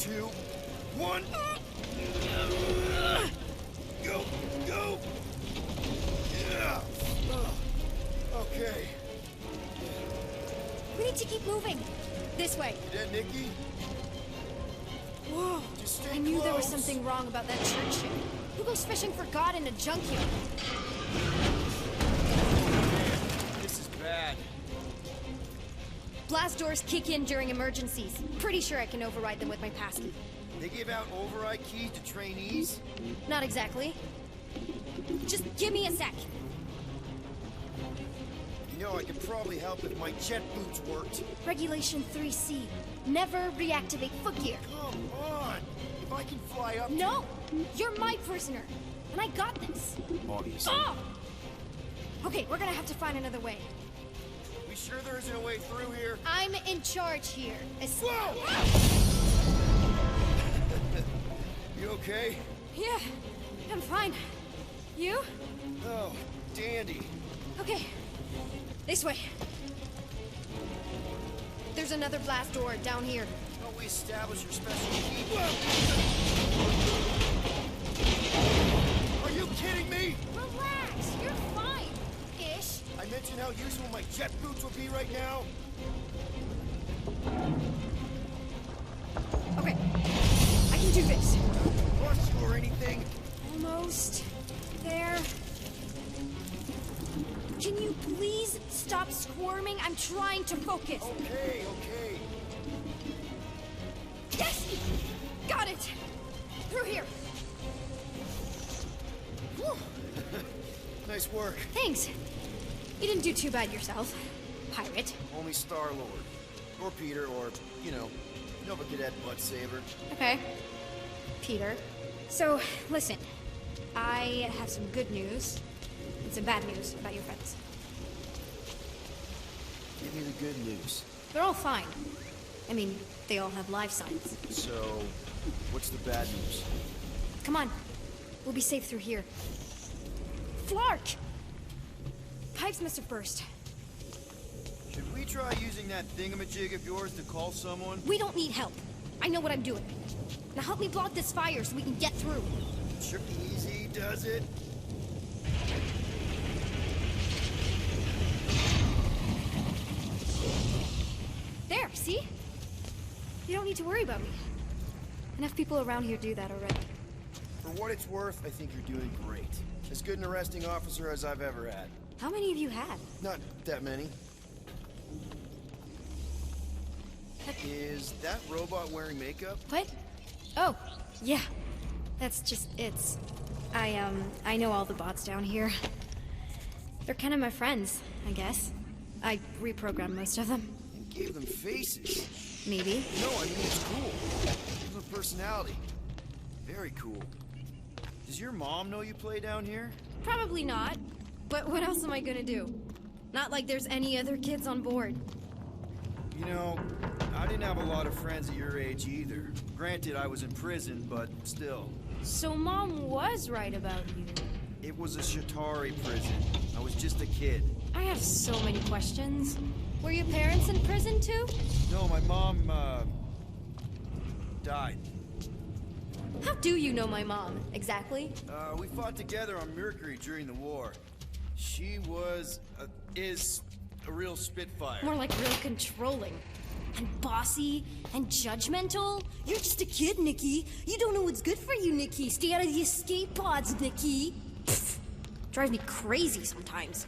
2, 1. Go, go. Yeah. Okay. We need to keep moving. This way. You dead, Nikki? Whoa. Just stay I knew there was close. something wrong about that church ship. Who goes fishing for God in a junkyard? This is bad. Blast doors kick in during emergencies. Pretty sure I can override them with my passkey. They give out override keys to trainees? Not exactly. Just give me a sec. You know, I could probably help if my jet boots worked. Regulation 3C. Never reactivate footgear. Come on! If I can fly up No! You're my prisoner. And I got this. Obviously. Oh! Okay, we're gonna have to find another way. We sure there isn't a way through here? I'm in charge here. Whoa! You okay? Yeah, I'm fine. You? Oh, dandy. Okay. This way. There's another blast door down here. Don't we establish your special key? Are you kidding me? Relax, you're fine. Ish. I mentioned how useful my jet boots would be right now. Okay. I can do this. Rush you or anything? Almost there. Can you please stop squirming? I'm trying to focus. Okay, okay. Yes! Got it! Through here. Whew. Nice work. Thanks. You didn't do too bad yourself, pirate. Only Star-Lord. Or Peter, or, you know but Cadet Butt Saber. Okay. Peter. So, listen. I have some good news and some bad news about your friends. Give me the good news. They're all fine. I mean, they all have life signs. So, what's the bad news? Come on. We'll be safe through here. Flark! Pipes must have burst. Should we try using that thingamajig of yours to call someone? We don't need help. I know what I'm doing. Now help me block this fire so we can get through. Sure easy, does it? There, see? You don't need to worry about me. Enough people around here do that already. For what it's worth, I think you're doing great. As good an arresting officer as I've ever had. How many have you had? Not that many. Is that robot wearing makeup? What? Oh, yeah. That's just it's. I know all the bots down here. They're kind of my friends, I guess. I reprogrammed most of them. And gave them faces. Maybe. No, I mean it's cool. Give them personality. Very cool. Does your mom know you play down here? Probably not. But what else am I gonna do? Not like there's any other kids on board. You know, I didn't have a lot of friends at your age either. Granted, I was in prison, but still. So Mom was right about you. It was a Shatari prison. I was just a kid. I have so many questions. Were your parents in prison too? No, my mom, died. How do you know my mom, exactly? We fought together on Mercury during the war. She was, is a real spitfire. More like real controlling. And bossy and judgmental. You're just a kid, Nikki. You don't know what's good for you, Nikki. Stay out of the escape pods, Nikki. Pfft. Drives me crazy sometimes.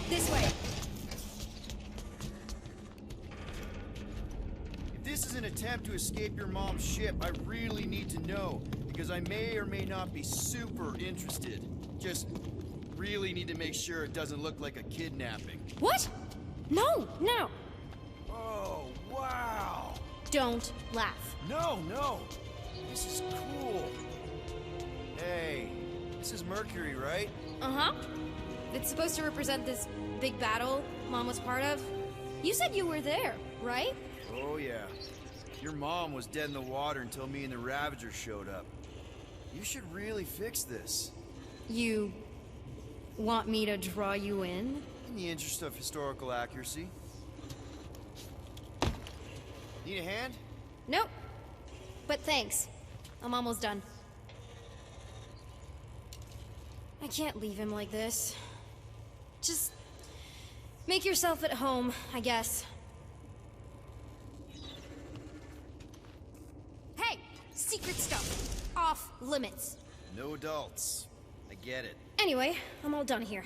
This way. If this is an attempt to escape your mom's ship, I really need to know, because I may or may not be super interested. Just really need to make sure it doesn't look like a kidnapping. What? No, no. Oh, wow! Don't laugh. No, no! This is cool. Hey, this is Mercury, right? Uh-huh. It's supposed to represent this big battle Mom was part of. You said you were there, right? Oh, yeah. Your mom was dead in the water until me and the Ravagers showed up. You should really fix this. You Want me to draw you in? In the interest of historical accuracy. Need a hand? Nope. But thanks. I'm almost done. I can't leave him like this. Just make yourself at home, I guess. Hey! Secret stuff. Off limits. No adults. I get it. Anyway, I'm all done here.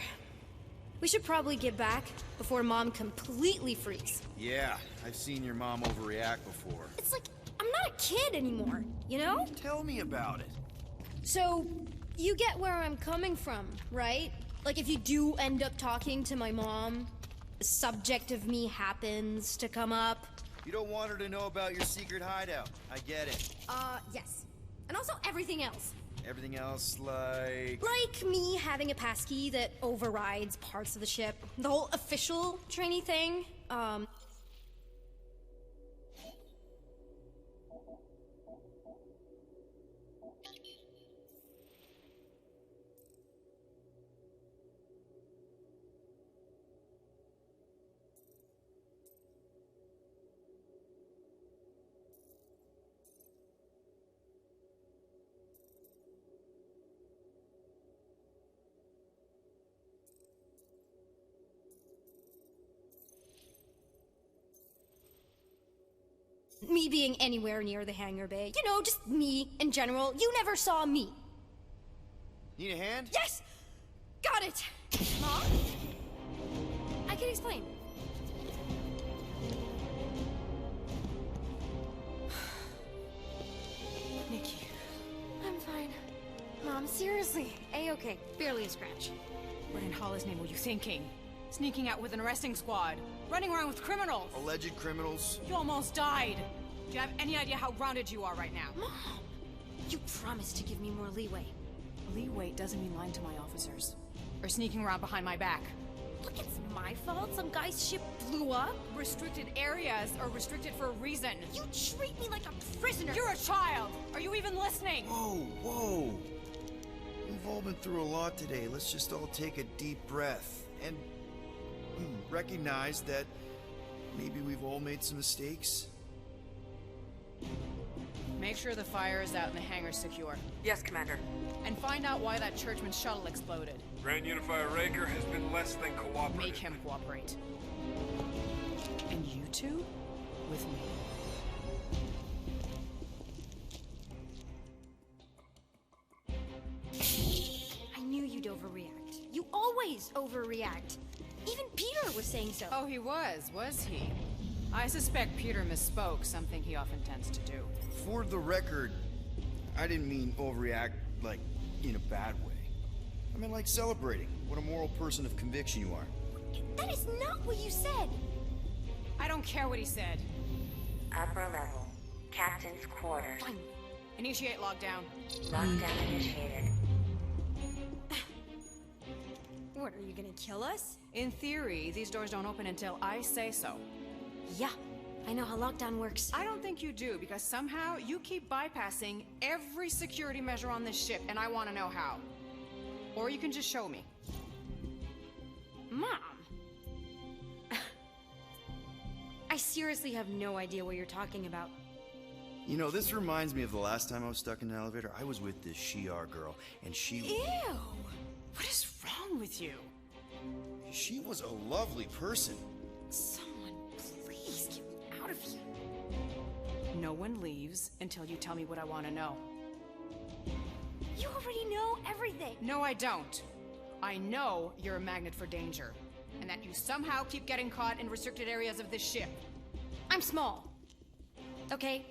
We should probably get back before Mom completely freaks. Yeah, I've seen your mom overreact before. It's like, I'm not a kid anymore, you know? Tell me about it. So, you get where I'm coming from, right? Like if you do end up talking to my mom, the subject of me happens to come up. You don't want her to know about your secret hideout. I get it. Yes. And also everything else. Everything else, like... Like me having a passkey that overrides parts of the ship. The whole official trainee thing. Me being anywhere near the hangar bay. You know, just me in general. You never saw me. Need a hand? Yes! Got it! Mom? I can explain. Nikki. I'm fine. Mom, seriously. A-okay. Barely a scratch. What in Hollis' name were you thinking? Sneaking out with an arresting squad. Running around with criminals. Alleged criminals. You almost died. Do you have any idea how grounded you are right now? Mom! You promised to give me more leeway. Leeway doesn't mean lying to my officers. Or sneaking around behind my back. Look, it's my fault some guy's ship blew up. Restricted areas are restricted for a reason. You treat me like a prisoner. You're a child! Are you even listening? Whoa, whoa. We've all been through a lot today. Let's just all take a deep breath and recognize that maybe we've all made some mistakes. Make sure the fire is out and the hangar's secure. Yes, Commander. And find out why that churchman's shuttle exploded. Grand Unifier Raker has been less than cooperative. Make him cooperate. And you two? With me. I knew you'd overreact. You always overreact. Even Peter was saying so. Oh, he was he? I suspect Peter misspoke, something he often tends to do. For the record, I didn't mean overreact, like, in a bad way. I meant like celebrating what a moral person of conviction you are. That is not what you said. I don't care what he said. Upper level. Captain's quarters. Fine. Initiate lockdown. Lockdown initiated. What, are you gonna kill us? In theory, these doors don't open until I say so. Yeah, I know how lockdown works. I don't think you do, because somehow you keep bypassing every security measure on this ship, and I want to know how. Or you can just show me. Mom! I seriously have no idea what you're talking about. You know, this reminds me of the last time I was stuck in an elevator. I was with this Shi'ar girl, and she... Ew! What is wrong with you? She was a lovely person. Someone, please get me out of here. No one leaves until you tell me what I want to know. You already know everything. No, I don't. I know you're a magnet for danger, and that you somehow keep getting caught in restricted areas of this ship. I'm small. Okay?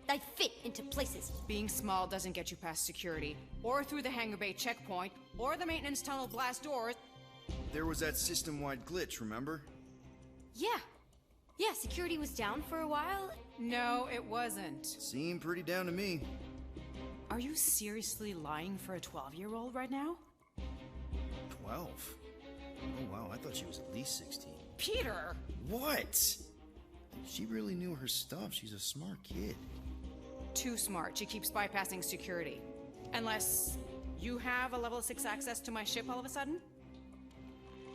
I fit into places. Being small doesn't get you past security, or through the hangar bay checkpoint, or the maintenance tunnel blast doors. There was that system-wide glitch, remember? Yeah. Yeah, security was down for a while. No, it wasn't. Seemed pretty down to me. Are you seriously lying for a 12-year-old right now? 12? Oh wow, I thought she was at least 16. Peter! What? She really knew her stuff. She's a smart kid. Too smart. She keeps bypassing security. Unless you have a level 6 access to my ship all of a sudden?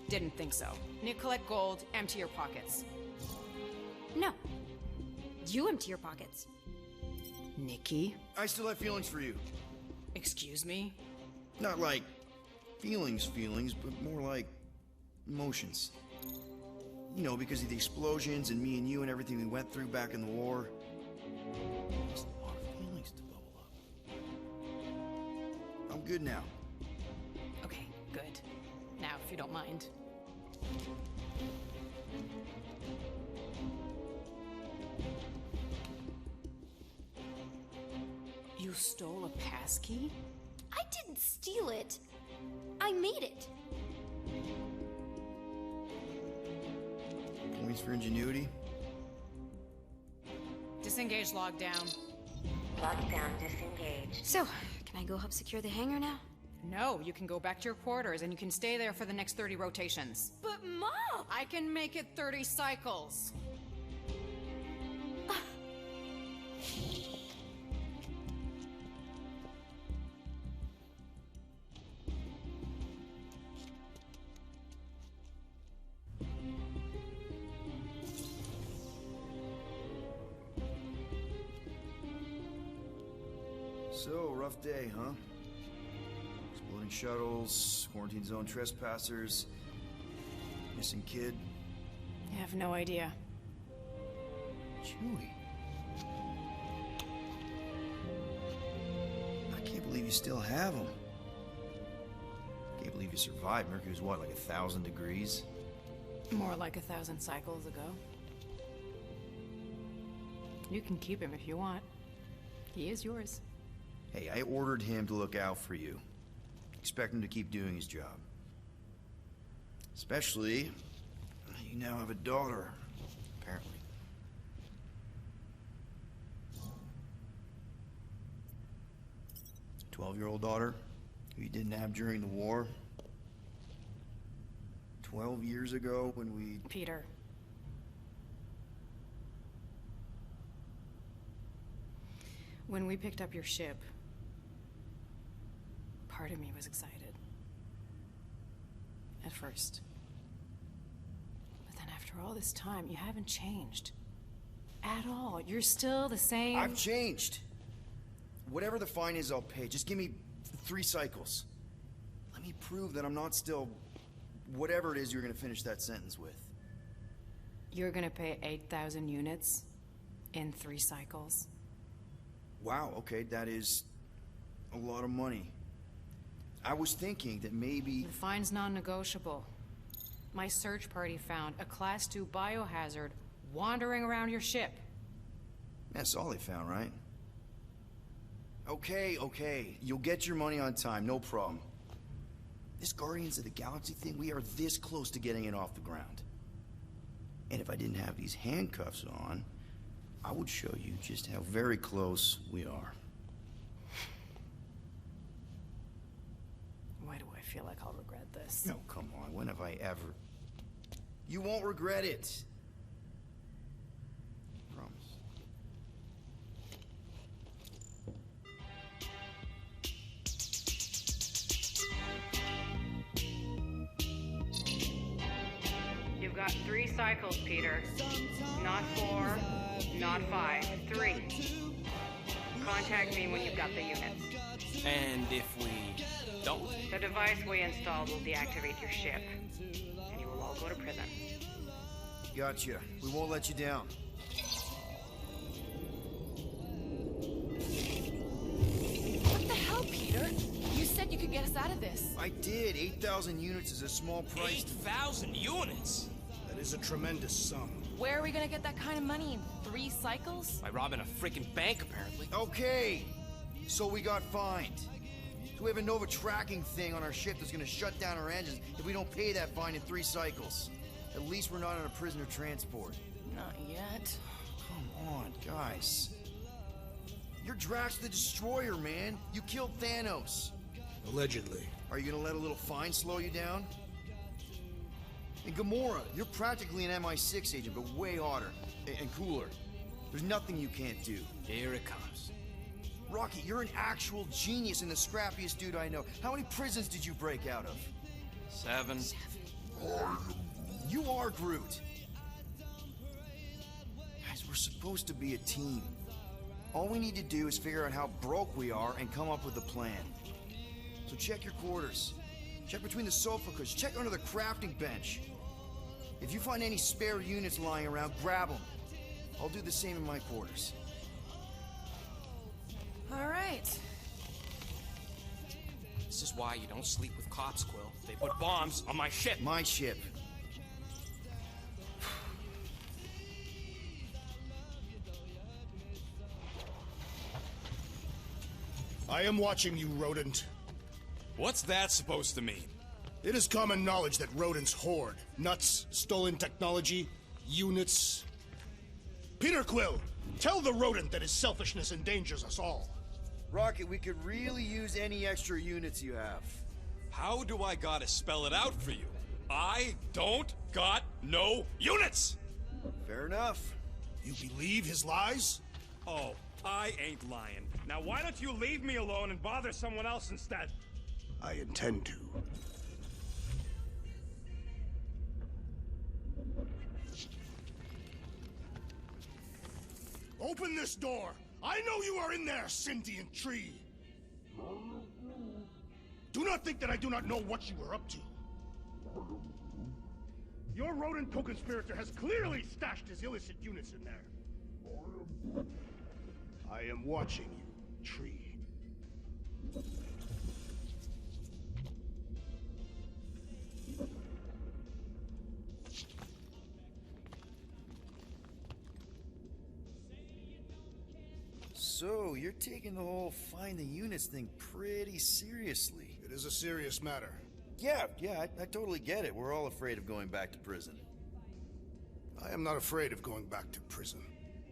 Didn't think so. Need to collect gold, empty your pockets. No. You empty your pockets. Nikki? I still have feelings for you. Excuse me? Not like feelings, but more like emotions. You know, because of the explosions and me and you and everything we went through back in the war. There's a lot of feelings to bubble up. I'm good now. Okay, good. Now, if you don't mind. You stole a passkey? I didn't steal it. I made it. Points for ingenuity. Disengage lockdown. Lockdown disengaged. So, can I go help secure the hangar now? No, you can go back to your quarters and you can stay there for the next 30 rotations. But Mom! I can make it 30 cycles. So, rough day, huh? Exploding shuttles, quarantine zone trespassers, missing kid. I have no idea. Chewie. I can't believe you still have him. Can't believe you survived. Mercury was what, like 1,000 degrees? More like 1,000 cycles ago. You can keep him if you want. He is yours. Hey, I ordered him to look out for you. Expect him to keep doing his job. Especially, you now have a daughter, apparently. A 12-year-old daughter who you didn't have during the war. 12 years ago when we... Peter. When we picked up your ship, part of me was excited. At first. But then after all this time, you haven't changed. At all. You're still the same... I've changed. Whatever the fine is, I'll pay. Just give me 3 cycles. Let me prove that I'm not still... whatever it is you're gonna finish that sentence with. You're gonna pay 8,000 units in 3 cycles? Wow, okay, that is a lot of money. I was thinking that maybe... The fine's non-negotiable. My search party found a Class 2 biohazard wandering around your ship. That's all they found, right? Okay, you'll get your money on time, no problem. This Guardians of the Galaxy thing, we are this close to getting it off the ground. And if I didn't have these handcuffs on, I would show you just how very close we are. Why do I feel like I'll regret this? No, come on, when have I ever... You won't regret it. Promise. You've got 3 cycles, Peter. Not 4, not 5, 3. Contact me when you've got the units. And if we don't? The device we installed will deactivate your ship, and you will all go to prison. Gotcha. We won't let you down. What the hell, Peter? You said you could get us out of this. I did. 8,000 units is a small price. 8,000 units? That is a tremendous sum. Where are we gonna get that kind of money in 3 cycles? By robbing a freaking bank, apparently. Okay, so we got fined. So we have a Nova tracking thing on our ship that's gonna shut down our engines if we don't pay that fine in 3 cycles. At least we're not on a prisoner transport. Not yet. Come on, guys. You're Drax the Destroyer, man. You killed Thanos. Allegedly. Are you gonna let a little fine slow you down? And Gamora, you're practically an MI6 agent, but way hotter and cooler. There's nothing you can't do. Here it comes. Rocky, you're an actual genius and the scrappiest dude I know. How many prisons did you break out of? 7. You are Groot. Guys, we're supposed to be a team. All we need to do is figure out how broke we are and come up with a plan. So check your quarters. Check between the sofa cushions. Check under the crafting bench. If you find any spare units lying around, grab them. I'll do the same in my quarters. All right. This is why you don't sleep with cops, Quill. They put bombs on my ship. My ship. I am watching you, rodent. What's that supposed to mean? It is common knowledge that rodents hoard nuts, stolen technology, units. Peter Quill, tell the rodent that his selfishness endangers us all. Rocket, we could really use any extra units you have. How do I gotta spell it out for you? I don't got no units! Fair enough. You believe his lies? Oh, I ain't lying. Now why don't you leave me alone and bother someone else instead? I intend to. Open this door! I know you are in there, sentient tree! Do not think that I do not know what you are up to. Your rodent co-conspirator has clearly stashed his illicit units in there. I am watching you, tree. So, you're taking the whole find the units thing pretty seriously. It is a serious matter. Yeah, I totally get it. We're all afraid of going back to prison. I am not afraid of going back to prison.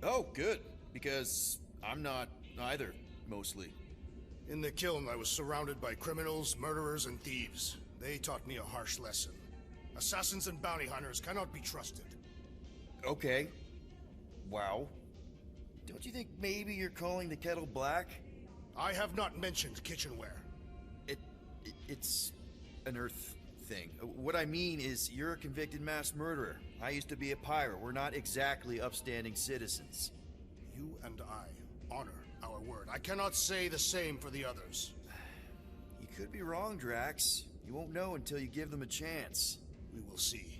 Oh, good. Because I'm not either, mostly. In the kiln, I was surrounded by criminals, murderers, and thieves. They taught me a harsh lesson. Assassins and bounty hunters cannot be trusted. Okay. Wow. Don't you think maybe you're calling the kettle black? I have not mentioned kitchenware. It's an Earth thing. What I mean is, you're a convicted mass murderer. I used to be a pirate. We're not exactly upstanding citizens. You and I honor our word. I cannot say the same for the others. You could be wrong, Drax. You won't know until you give them a chance. We will see.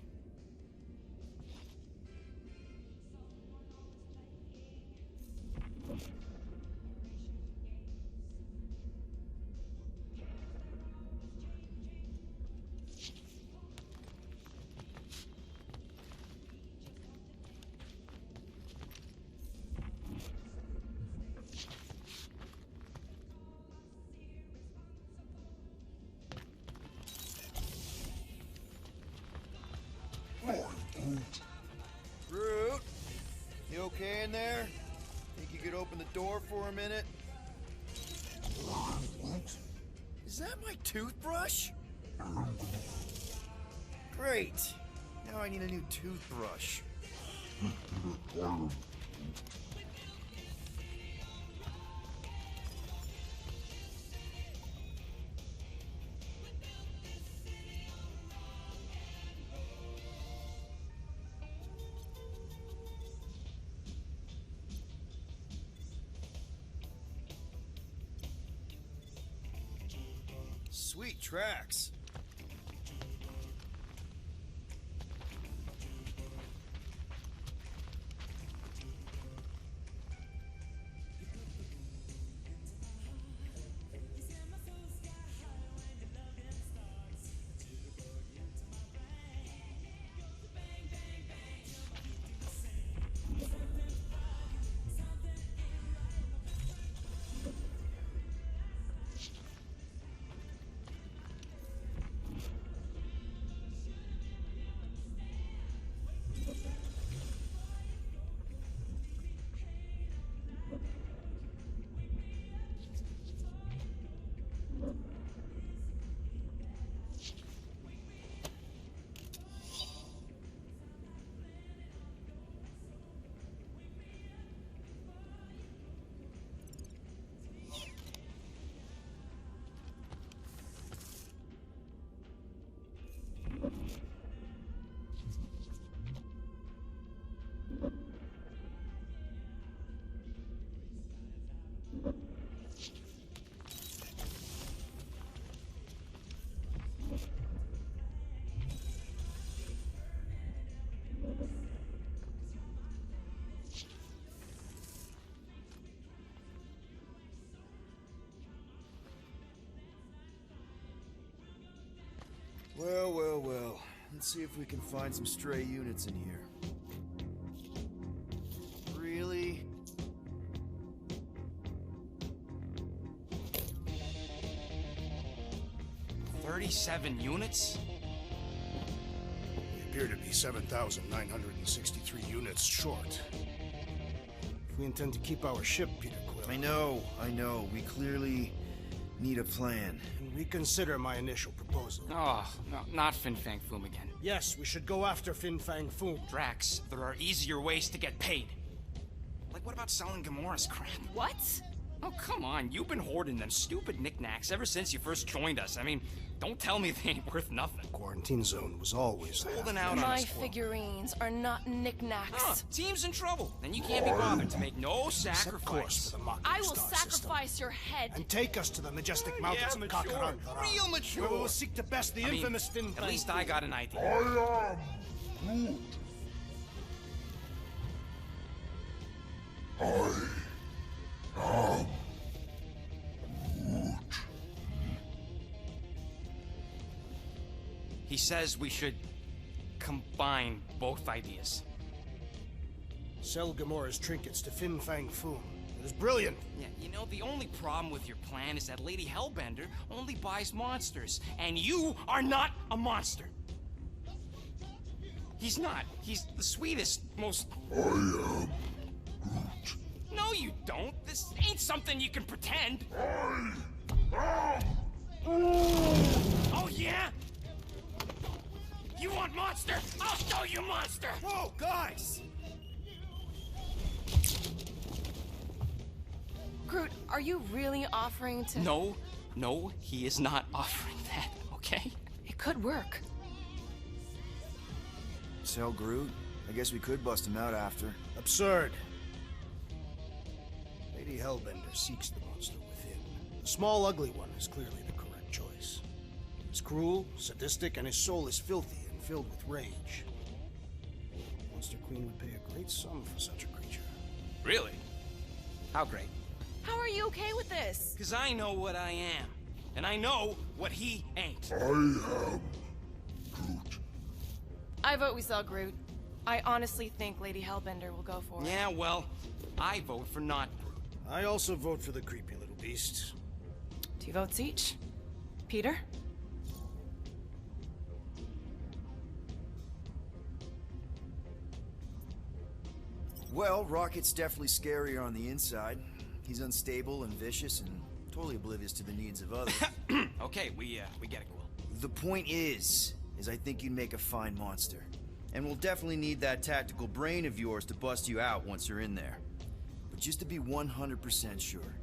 Groot, you okay in there? Think you could open the door for a minute? Is that my toothbrush? Great. Now I need a new toothbrush. Sweet tracks. Well, well, well. Let's see if we can find some stray units in here. Really? $37 units? We appear to be 7,963 units short. If we intend to keep our ship, Peter Quill... I know. We clearly need a plan. Reconsider my initial proposal. Oh, no, not Fin Fang Foom again. Yes, we should go after Fin Fang Foom. Drax, there are easier ways to get paid. Like, what about selling Gamora's crap? What? Oh, come on. You've been hoarding them stupid knickknacks ever since you first joined us. I mean, don't tell me they ain't worth nothing. Quarantine zone was always there. Holding out on My us, Quill. figurines are not knickknacks. Team's in trouble. Then you can't be bothered to make no Set course sacrifice. for the Mocking I will Star sacrifice system. your head. And take us to the majestic mountains of mature. Kakaran. Real mature. Where we will seek to best the I mean, infamous Fin Fang at least Foom. I got an idea. He says we should combine both ideas. Sell Gamora's trinkets to Fin Fang Foom. It is brilliant. Yeah, you know, the only problem with your plan is that Lady Hellbender only buys monsters, and you are not a monster. He's not. He's the sweetest, most... I am Groot. No, you don't. This ain't something you can pretend. Oh, yeah? You want monster? I'll show you monster! Whoa, guys! Groot, are you really offering to... No, he is not offering that, okay? It could work. Sell Groot? I guess we could bust him out after. Absurd. Lady Hellbender seeks the monster within. The small, ugly one is clearly the correct choice. He's cruel, sadistic, and his soul is filthy and filled with rage. Monster Queen would pay a great sum for such a creature. Really? How great? How are you okay with this? Because I know what I am. And I know what he ain't. I vote we sell Groot. I honestly think Lady Hellbender will go for it. Yeah, well, I vote for not Groot. I also vote for the creepy little beast. 2 votes each. Peter? Well, Rocket's definitely scarier on the inside. He's unstable and vicious and totally oblivious to the needs of others. Okay, we get it, Quill. The point is I think you'd make a fine monster. And we'll definitely need that tactical brain of yours to bust you out once you're in there. But just to be 100% sure,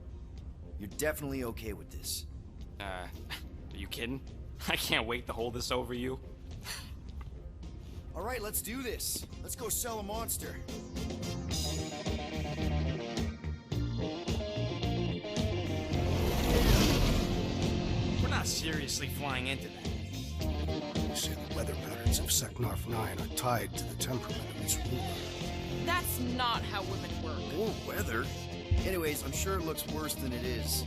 you're definitely okay with this. Are you kidding? I can't wait to hold this over you. All right, let's do this. Let's go sell a monster. We're not seriously flying into that. They say the weather patterns of Seknarf 9 are tied to the temperament of its ruler. That's not how women work. Or weather. Anyways, I'm sure it looks worse than it is.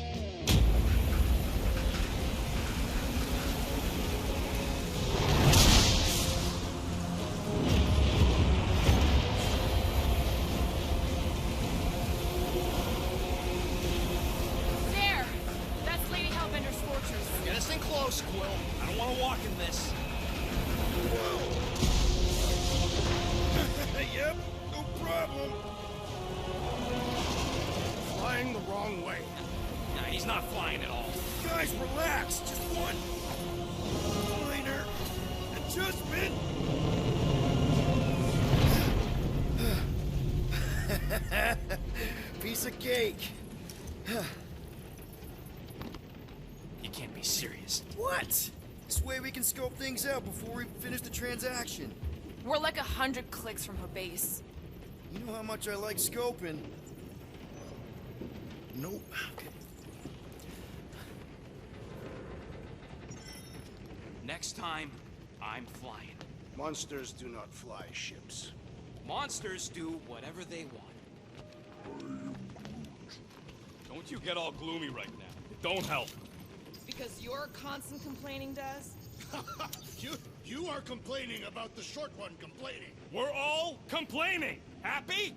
There! That's Lady Hellbender's fortress. Get us in close, Quill. I don't want to walk in this. Yep, no problem. Flying the wrong way. Nah, he's not flying at all. Guys, relax. Just one minor adjustment. Piece of cake. You can't be serious. What? This way we can scope things out before we finish the transaction. We're like 100 clicks from her base. You know how much I like scoping. Nope. Okay. Next time, I'm flying. Monsters do not fly ships. Monsters do whatever they want. Don't you get all gloomy right now. It don't help. Because your constant complaining does? You are complaining about the short one complaining. We're all complaining. Happy?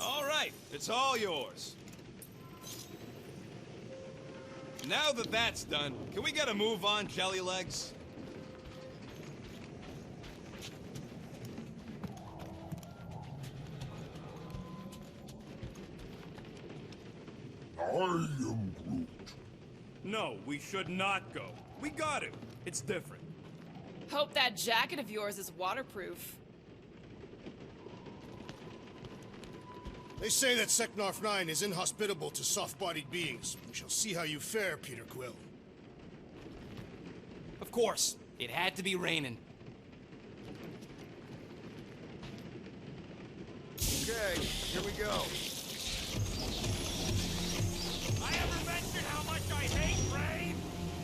All right, it's all yours. Now that that's done, can we get a move on, Jelly Legs? I am Groot. No, we should not go. We got to. It's different. Hope that jacket of yours is waterproof. They say that Seknarf 9 is inhospitable to soft-bodied beings. We shall see how you fare, Peter Quill. Of course. It had to be raining. Okay, here we go. I ever mentioned how much I hate rain?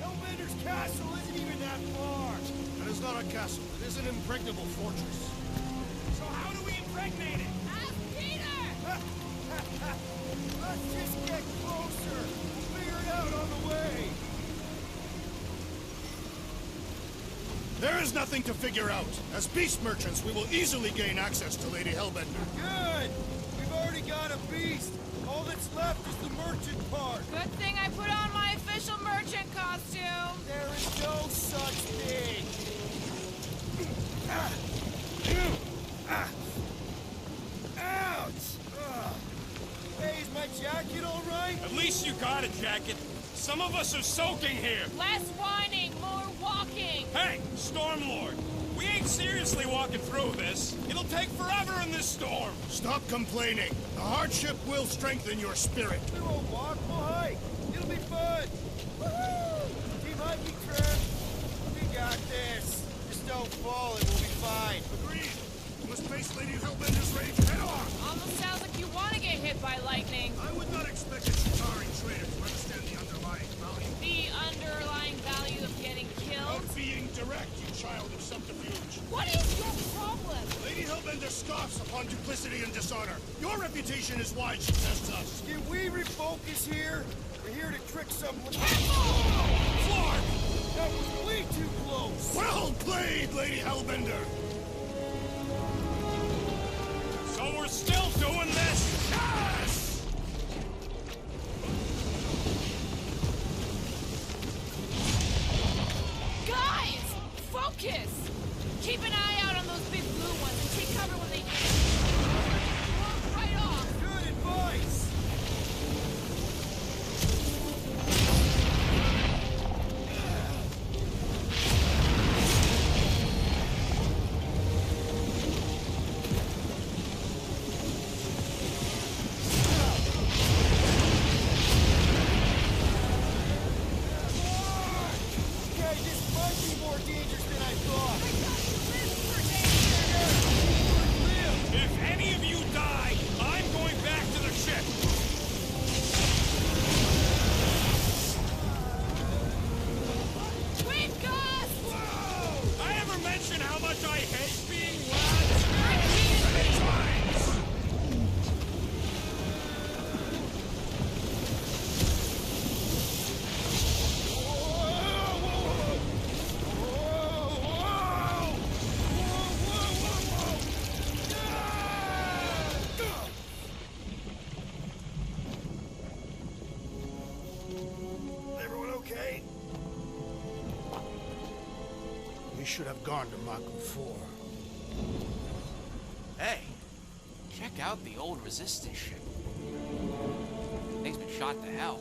Hellbender's castle isn't even that far. That is not a castle. It is an impregnable fortress. So how do we impregnate it? Ask Peter! Let's just get closer. We'll figure it out on the way. There is nothing to figure out. As beast merchants, we will easily gain access to Lady Hellbender. Good. We've already got a beast. All that's left is the merchant part. Good thing I put on my official merchant costume. There is no such thing. Ouch! Ugh. Hey, is my jacket all right? At least you got a jacket. Some of us are soaking here. Less whining, more walking. Hey, Stormlord. We ain't seriously walking through this. It'll take forever in this storm. Stop complaining. The hardship will strengthen your spirit. We won't walk, we'll hike. It'll be fun. Woohoo! Team hiking trip. We got this. Just don't fall and we'll be fine. Agreed. You must face Lady Hellbender's rage head-on. Almost sounds like you want to get hit by lightning. I would not expect a Chitauri trader to understand the underlying value The underlying value of getting killed. of being direct, you child of subterfuge. What is your problem? Lady Hellbender scoffs upon duplicity and dishonor. Your reputation is why she tests us. Can we refocus here? We're here to trick someone. Flark! That was way too close. Well played, Lady Hellbender. So we're still doing this? Yes! Guys! Focus! Keep an eye out on those big blue ones and take cover when they walk right off. Good advice. Okay, this might be more dangerous than I thought. If any of you die, I'm going back to the ship. Wind gust! I ever mention how much I hate being wet? Many times. Everyone okay? We should have gone to Mako 4. Hey, check out the old Resistance ship. Thing's been shot to hell.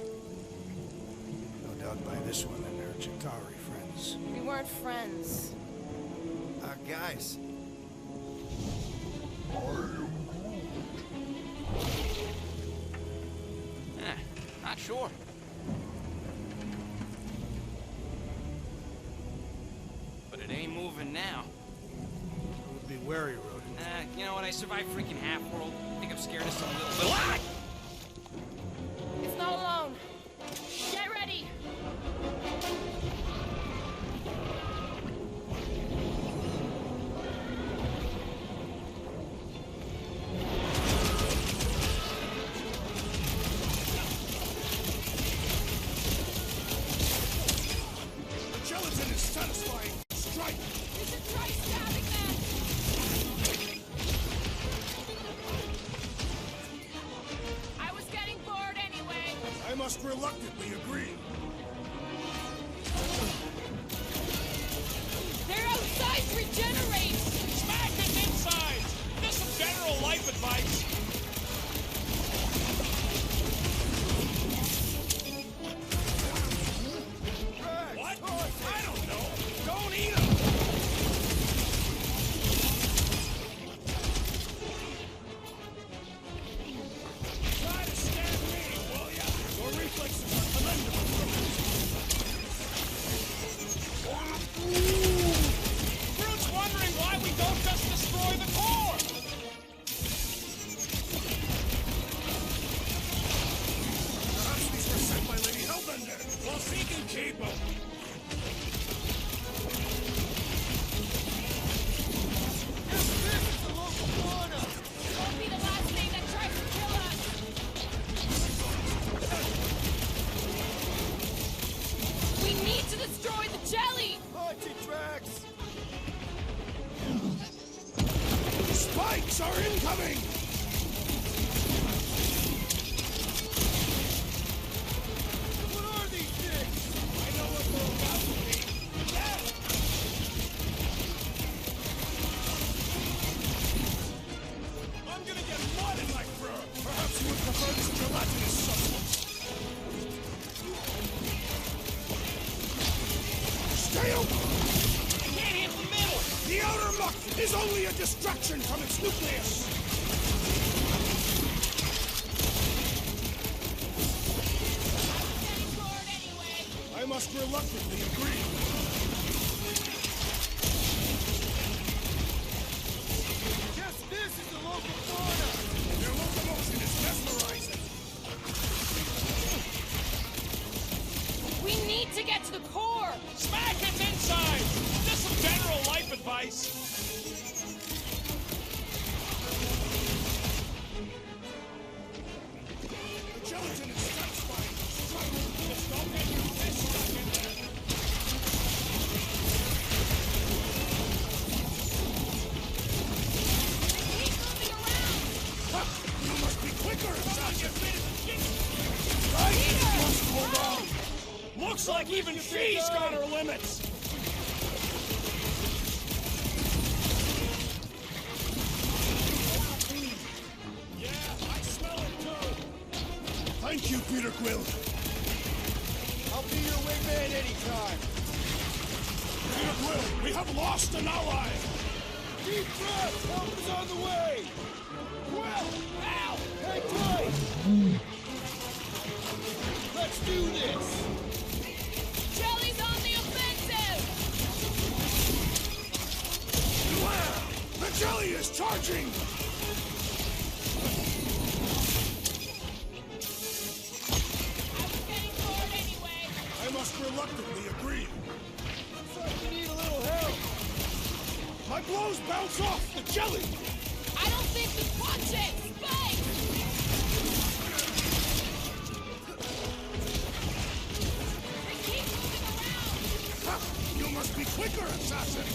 No doubt by this one and her Chitauri friends. We weren't friends. Guys. Not sure. But it ain't moving now. Would be wary, Rodin. You know what? I survived freaking Half-World. I think I'm scared of some little... What? It's not alone. Get ready! I must reluctantly agree. Their outsides regenerate! Smack his insides! Just some general life advice. What? I don't know. Don't eat him! Try to stand me, will ya? Your reflexes are commendable. Groot's wondering why we don't just destroy the core! Perhaps these were sent by Lady Hellbender. Well, she can keep them. Won't be the last thing that tries to kill us! We need to destroy the jelly! Tracks! Spikes are incoming! What are these things? I know what they're about to be. Yeah! I'm gonna get mud in my fur! Perhaps you would prefer this gelatinous substance. Stay over! Can't hit the middle! The outer muck is only a distraction from its nucleus! Getting bored anyway! I must reluctantly agree. Guess this is the local fauna! Their locomotion is mesmerizing. We need to get to the core! Smack his insides! Just some general life advice. The gelatin is satisfying. Just don't get your fist stuck in there. Keep moving around! Ha! You must be quicker, assassin! Right? Must hold on! Looks like even she's got her limits. Yeah, I smell it too. Thank you, Peter Quill. I'll be your wingman anytime! Peter Quill, we have lost an ally! Deep breath! Help is on the way! Well, ow! Hang tight! Let's do this! Jelly's on the offensive! Wow! The jelly is charging! I was getting bored anyway! I must reluctantly agree. Looks like we need a little help! My blows bounce off the jelly! I don't think we punch it! Spike! They keep moving around! Ha! You must be quicker, assassin!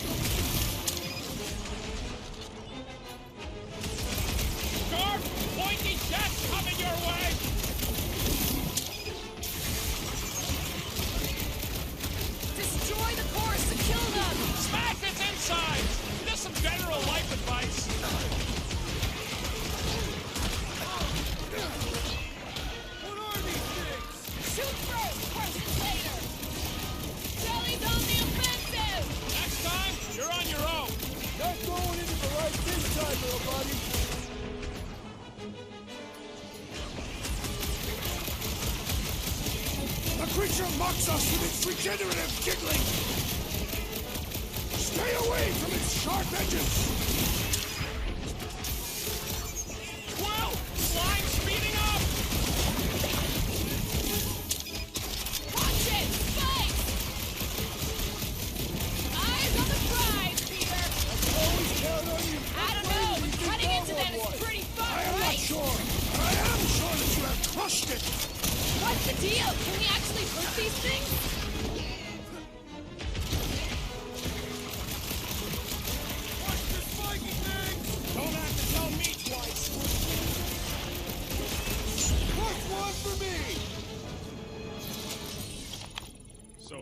Sharp, pointy jets coming your way. Destroy the cores to kill them! Smack its insides. Just some general life advice. What are these things? Shoot first, question later! Jelly's on the offensive! Next time, you're on your own. Not going into the right this time, little buddy! The creature mocks us with its regenerative giggling! Stay away from its sharp edges! Well, line speeding up. Watch it! Spike! Eyes on the prize, Peter! Always count on you! I don't know, but cutting into that is pretty fun, I am not right? sure! I am sure that you have crushed it! What's the deal? Can we actually hurt these things? Watch the spiky things! Don't have to tell me twice. Push one for me!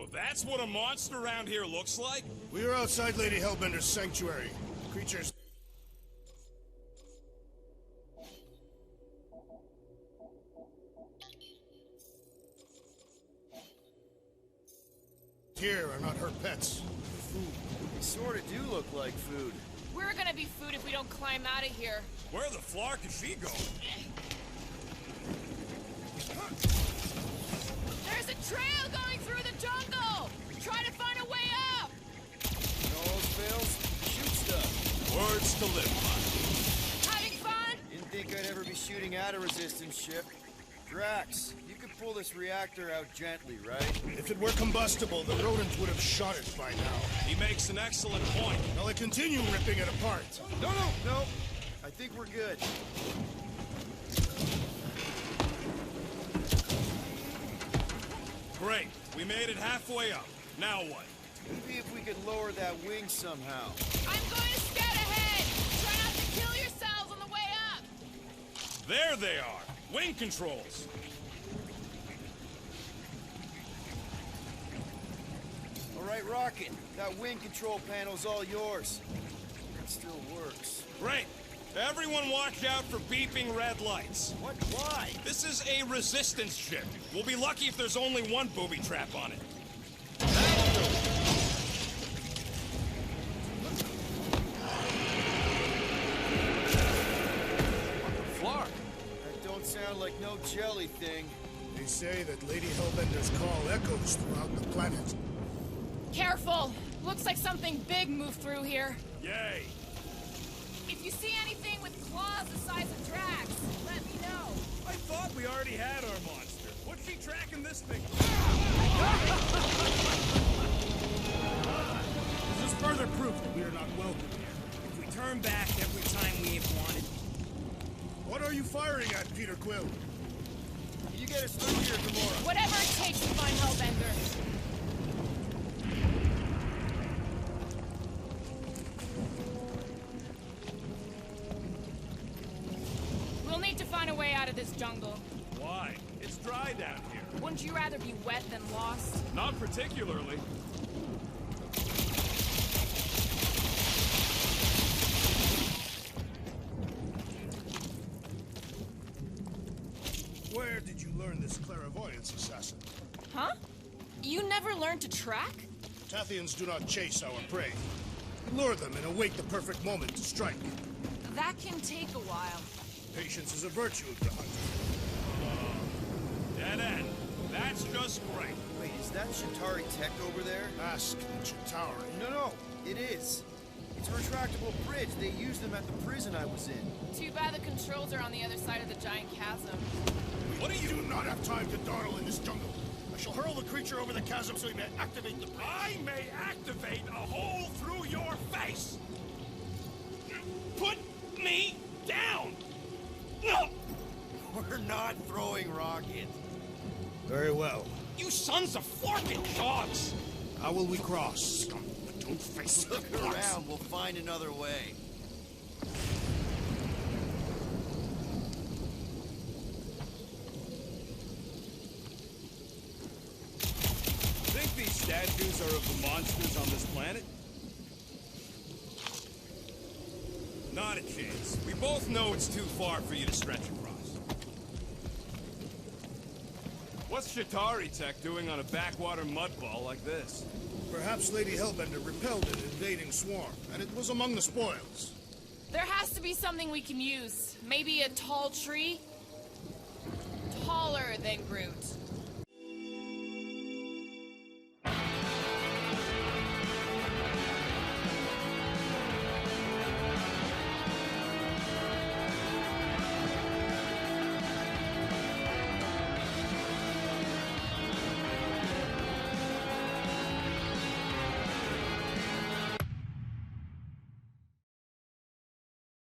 So that's what a monster around here looks like? We are outside Lady Hellbender's sanctuary. Creatures... here are not her pets. They sort of do look like food. We're gonna be food if we don't climb out of here. Where the flark is she going? There's a trail going through the jungle! Try to find a way up! No fails, shoot stuff. Words to live by. Having fun? Didn't think I'd ever be shooting at a resistance ship. Drax, you could pull this reactor out gently, right? If it were combustible, the rodents would have shot it by now. He makes an excellent point. Now I continue ripping it apart. No. I think we're good. Great. We made it halfway up. Now what? Maybe if we could lower that wing somehow. I'm going to scout ahead! Try not to kill yourselves on the way up! There they are. Wing controls. All right, Rocket. That wing control panel's all yours. It still works. Great. Everyone watch out for beeping red lights. What? Why? This is a resistance ship. We'll be lucky if there's only one booby trap on it. Flark. That don't sound like no jelly thing. They say that Lady Hellbender's call echoes throughout the planet. Careful! Looks like something big moved through here. Yay. If you see anything with claws the size of Drax, let me know. I thought we already had our monster. What's she tracking this thing? This is further proof that we are not welcome here. If we turn back every time we ain't wanted. What are you firing at, Peter Quill? You get us through here, Gamora. Whatever it takes to find Hellbender. We'll need to find a way out of this jungle. Why? It's dry down here. Wouldn't you rather be wet than lost? Not particularly. Where did you learn this clairvoyance, assassin? Huh? You never learned to track? Tathians do not chase our prey. We lure them and await the perfect moment to strike. That can take a while. Patience is a virtue of the hunter. Dead end. That's just great. Wait, is that Chitauri tech over there? Ask the Chitauri. No, it is. It's a retractable bridge. They used them at the prison I was in. Too bad the controls are on the other side of the giant chasm. What do you do not have time to dawdle in this jungle? I shall hurl the creature over the chasm so he may activate the bridge. I may activate a hole through your face. Put me down. No. We're not throwing rockets. Very well. You sons of flarkin' dogs! How will we cross? Don't face Look around. We'll find another way. Think these statues are of the monsters on this planet? Not a chance. We both know it's too far for you to stretch across. What's Chitauri tech doing on a backwater mudball like this? Perhaps Lady Hellbender repelled an invading swarm, and it was among the spoils. There has to be something we can use. Maybe a tall tree? Taller than Groot.